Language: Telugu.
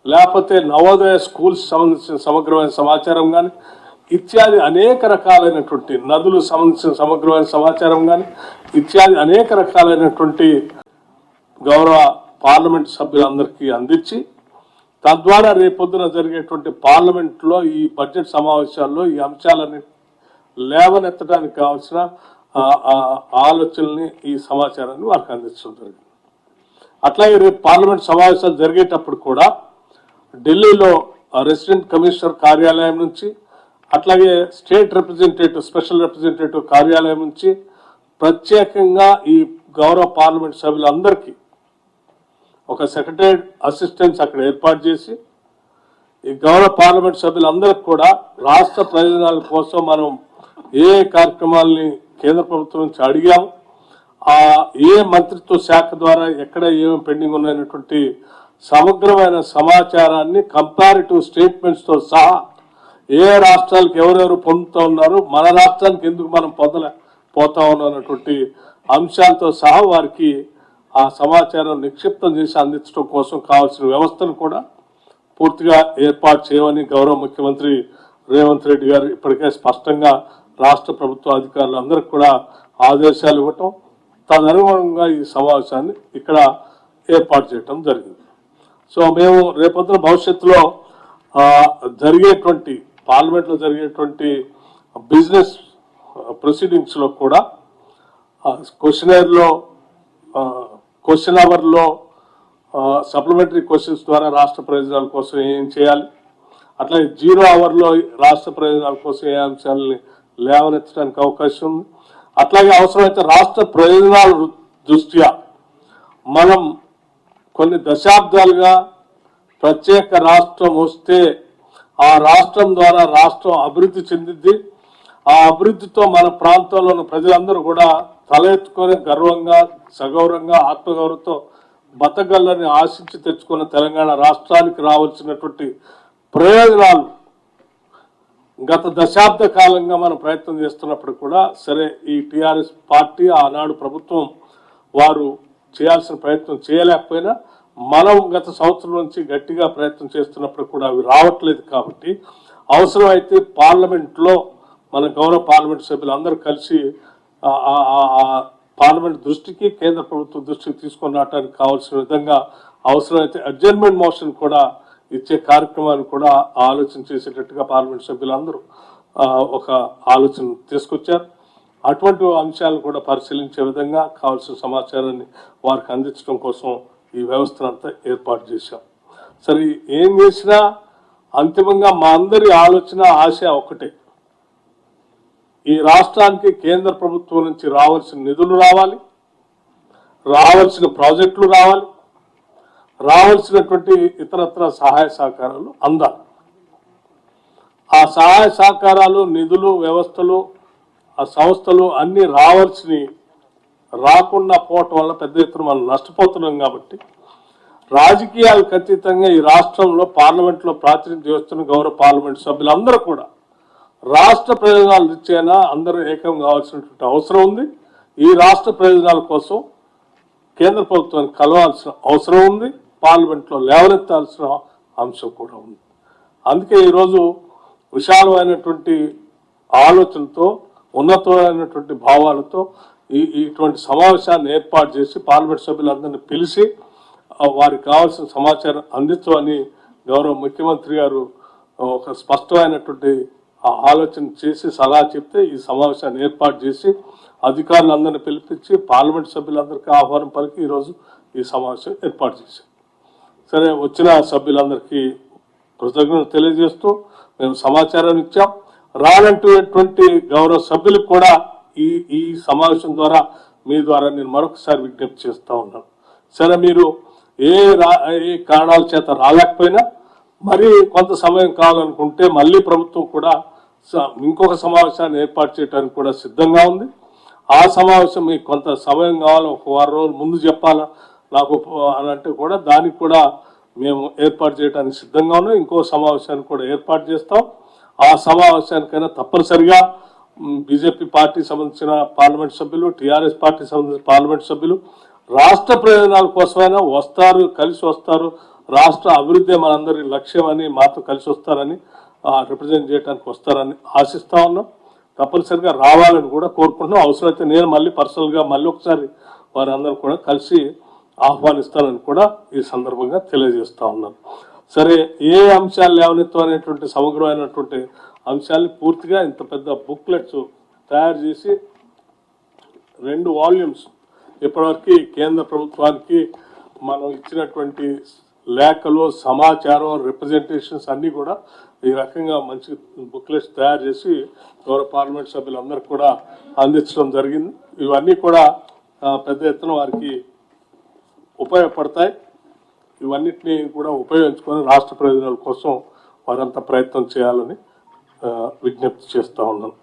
లేకపోతే నవోదయ స్కూల్స్ సంబంధించిన సమగ్రమైన సమాచారం కానీ ఇత్యాది అనేక రకాలైనటువంటి నదులు సంబంధించిన సమగ్రమైన సమాచారం కానీ ఇత్యాది అనేక రకాలైనటువంటి గౌరవ పార్లమెంట్ సభ్యులందరికీ అందించి తద్వారా రేపొద్దున జరిగేటువంటి పార్లమెంట్లో ఈ బడ్జెట్ సమావేశాల్లో ఈ అంశాలని లేవనెత్తడానికి కావాల్సిన ఆలోచనల్ని ఈ సమాచారాన్ని వారికి అందించడం జరిగింది. అట్లాగే రేపు పార్లమెంట్ సమావేశాలు జరిగేటప్పుడు కూడా ఢిల్లీలో రెసిడెంట్ కమిషనర్ కార్యాలయం నుంచి అట్లాగే స్టేట్ రిప్రజెంటేటివ్ స్పెషల్ రిప్రజెంటేటివ్ కార్యాలయం నుంచి ప్రత్యేకంగా ఈ గౌరవ పార్లమెంట్ సభ్యులందరికీ ఒక సెక్రటరీ అసిస్టెంట్స్ అక్కడ ఏర్పాటు చేసి ఈ గౌరవ పార్లమెంట్ సభ్యులందరికీ కూడా రాష్ట్ర ప్రయోజనాల కోసం మనం ఏ కార్యక్రమాలని కేంద్ర ప్రభుత్వం నుంచి అడిగాము, ఏ మంత్రిత్వ శాఖ ద్వారా ఎక్కడ ఏమేమి పెండింగ్ ఉన్నాయనేటువంటి సమగ్రమైన సమాచారాన్ని కంపారిటివ్ స్టేట్మెంట్స్తో సహా ఏ రాష్ట్రాలకు ఎవరెవరు పొందుతూ ఉన్నారు, మన రాష్ట్రానికి ఎందుకు మనం పొందలేకపోతా ఉన్నటువంటి అంశాలతో సహా వారికి ఆ సమాచారం నిక్షిప్తం చేసి అందించడం కోసం కావాల్సిన వ్యవస్థను కూడా పూర్తిగా ఏర్పాటు చేయమని గౌరవ ముఖ్యమంత్రి రేవంత్ రెడ్డి గారు ఇప్పటికే స్పష్టంగా రాష్ట్ర ప్రభుత్వ అధికారులందరికీ కూడా ఆదేశాలు ఇవ్వటం, తదనుగుణంగా ఈ సమావేశాన్ని ఇక్కడ ఏర్పాటు చేయటం జరిగింది. సో మేము రేపొద్దున భవిష్యత్తులో జరిగేటువంటి పార్లమెంట్లో జరిగేటువంటి బిజినెస్ ప్రొసీడింగ్స్లో కూడా క్వశ్చన్ అవర్లో సప్లిమెంటరీ క్వశ్చన్స్ ద్వారా రాష్ట్ర ప్రయోజనాల కోసం ఏం చేయాలి, అట్లాగే 0 అవర్లో రాష్ట్ర ప్రయోజనాల కోసం ఏ అంశాలని లేవనెత్తడానికి అవకాశం ఉంది. అట్లాగే అవసరమైతే రాష్ట్ర ప్రయోజనాల దృష్ట్యా మనం కొన్ని దశాబ్దాలుగా ప్రత్యేక రాష్ట్రం వస్తే ఆ రాష్ట్రం ద్వారా రాష్ట్రం అభివృద్ధి చెందిద్ది, ఆ అభివృద్ధితో మన ప్రాంతంలో ఉన్న ప్రజలందరూ కూడా తల ఎత్తుకొని గర్వంగా సగౌరవంగా ఆత్మగౌరవంతో బతకగలని ఆశించి తెచ్చుకున్న తెలంగాణ రాష్ట్రానికి రావాల్సినటువంటి ప్రయోజనాలు గత దశాబ్ద కాలంగా మనం ప్రయత్నం చేస్తున్నప్పుడు కూడా సరే ఈ టీఆర్ఎస్ పార్టీ ఆనాడు ప్రభుత్వం వారు చేయాల్సిన ప్రయత్నం చేయలేకపోయినా మనం గత సంవత్సరం నుంచి గట్టిగా ప్రయత్నం చేస్తున్నప్పుడు కూడా అవి రావట్లేదు. కాబట్టి అవసరమైతే పార్లమెంట్లో మన గౌరవ పార్లమెంట్ సభ్యులందరూ కలిసి పార్లమెంట్ దృష్టికి కేంద్ర ప్రభుత్వం దృష్టికి తీసుకొని రావడానికి కావాల్సిన విధంగా అవసరమైతే అడ్జర్న్మెంట్ మోషన్ కూడా ఇచ్చే కార్యక్రమాన్ని కూడా ఆలోచన చేసేటట్టుగా పార్లమెంట్ సభ్యులందరూ ఒక ఆలోచన తీసుకొచ్చారు. అటువంటి అంశాలను కూడా పరిశీలించే విధంగా కావాల్సిన సమాచారాన్ని వారికి అందించడం కోసం ఈ వ్యవస్థనంతా ఏర్పాటు చేశాం. సరే ఏం చేసినా అంతిమంగా మా అందరి ఆలోచన ఆశ ఒకటే, ఈ రాష్ట్రానికి కేంద్ర ప్రభుత్వం నుంచి రావాల్సిన నిధులు రావాలి, రావాల్సిన ప్రాజెక్టులు రావాలి, రావాల్సినటువంటి ఇతరత్ర సహాయ సహకారాలు అందాలి. ఆ సహాయ సహకారాలు నిధులు వ్యవస్థలు ఆ సంస్థలు అన్నీ రావాల్సినవి రాకుండా పోవటం వల్ల పెద్ద ఎత్తున మనం నష్టపోతున్నాం. కాబట్టి రాజకీయాలకు అతీతంగా ఈ రాష్ట్రంలో పార్లమెంట్లో ప్రాతినిధ్యం వస్తున్న గౌరవ పార్లమెంట్ సభ్యులందరూ కూడా రాష్ట్ర ప్రయోజనాలు ఇచ్చేనా అందరూ ఏకం కావాల్సినటువంటి అవసరం ఉంది. ఈ రాష్ట్ర ప్రయోజనాల కోసం కేంద్ర ప్రభుత్వాన్ని కలవాల్సిన అవసరం ఉంది, పార్లమెంట్లో లేవనెత్తాల్సిన అంశం కూడా ఉంది. అందుకే ఈరోజు విశాలమైనటువంటి ఆలోచనతో ఉన్నతమైనటువంటి భావాలతో ఇటువంటి సమావేశాన్ని ఏర్పాటు చేసి పార్లమెంట్ సభ్యులందరినీ పిలిచి వారికి కావాల్సిన సమాచారం అందించమని గౌరవ ముఖ్యమంత్రి గారు ఒక స్పష్టమైనటువంటి ఆలోచన చేసి సలహా చెప్తే ఈ సమావేశాన్ని ఏర్పాటు చేసి అధికారులందరినీ పిలిపించి పార్లమెంట్ సభ్యులందరికీ ఆహ్వానం పలికి ఈరోజు ఈ సమావేశం ఏర్పాటు చేశాం. సరే వచ్చిన సభ్యులందరికీ కృతజ్ఞతలు తెలియజేస్తూ మేము సమాచారం ఇచ్చాం. రానటువంటి గౌరవ సభ్యులకు కూడా ఈ సమావేశం ద్వారా మీ ద్వారా నేను మరొకసారి విజ్ఞప్తి చేస్తూ ఉన్నాను. సరే మీరు ఏ కారణాల చేత రాలేకపోయినా మరి కొంత సమయం కావాలనుకుంటే మళ్ళీ ప్రభుత్వం కూడా ఇంకొక సమావేశాన్ని ఏర్పాటు చేయడానికి కూడా సిద్ధంగా ఉంది. ఆ సమావేశం మీకు కొంత సమయం కావాలి, ఒక వారం రోజులు ముందు చెప్పాలా నాకు అని అంటే కూడా దానికి కూడా మేము ఏర్పాటు చేయడానికి సిద్ధంగా ఉన్నాం. ఇంకో సమావేశాన్ని కూడా ఏర్పాటు చేస్తాం. ఆ సమావేశానికైనా తప్పనిసరిగా బీజేపీ పార్టీ సంబంధించిన పార్లమెంట్ సభ్యులు, టీఆర్ఎస్ పార్టీ సంబంధించిన పార్లమెంట్ సభ్యులు రాష్ట్ర ప్రయోజనాల కోసమైనా వస్తారు, కలిసి వస్తారు, రాష్ట్ర అభివృద్ధి మనందరి లక్ష్యం అని మాతో కలిసి వస్తారని రిప్రజెంట్ చేయడానికి వస్తారని ఆశిస్తా ఉన్నాం. తప్పనిసరిగా రావాలని కూడా కోరుకుంటున్నాం. అవసరమైతే నేను మళ్ళీ పర్సనల్గా మళ్ళీ ఒకసారి వారందరూ కూడా కలిసి ఆహ్వానిస్తానని కూడా ఈ సందర్భంగా తెలియజేస్తా ఉన్నాను. సరే, ఏ అంశాలు లేవనెత్తు అనేటువంటి సమగ్రమైనటువంటి అంశాన్ని పూర్తిగా ఇంత పెద్ద బుక్లెట్స్ తయారు చేసి 2 వాల్యూమ్స్ ఇప్పటివరకు కేంద్ర ప్రభుత్వానికి మనం ఇచ్చినటువంటి లేఖలు, సమాచారం, రిప్రజెంటేషన్స్ అన్నీ కూడా ఈ రకంగా మంచి బుక్లెట్స్ తయారు చేసి గౌరవ పార్లమెంట్ సభ్యులందరికీ కూడా అందించడం జరిగింది. ఇవన్నీ కూడా పెద్ద ఎత్తున వారికి ఉపయోగపడతాయి. ఇవన్నిటినీ కూడా ఉపయోగించుకొని రాష్ట్ర ప్రయోజనాల కోసం వారంతా ప్రయత్నం చేయాలని విజ్ఞప్తి చేస్తూ ఉన్నాను.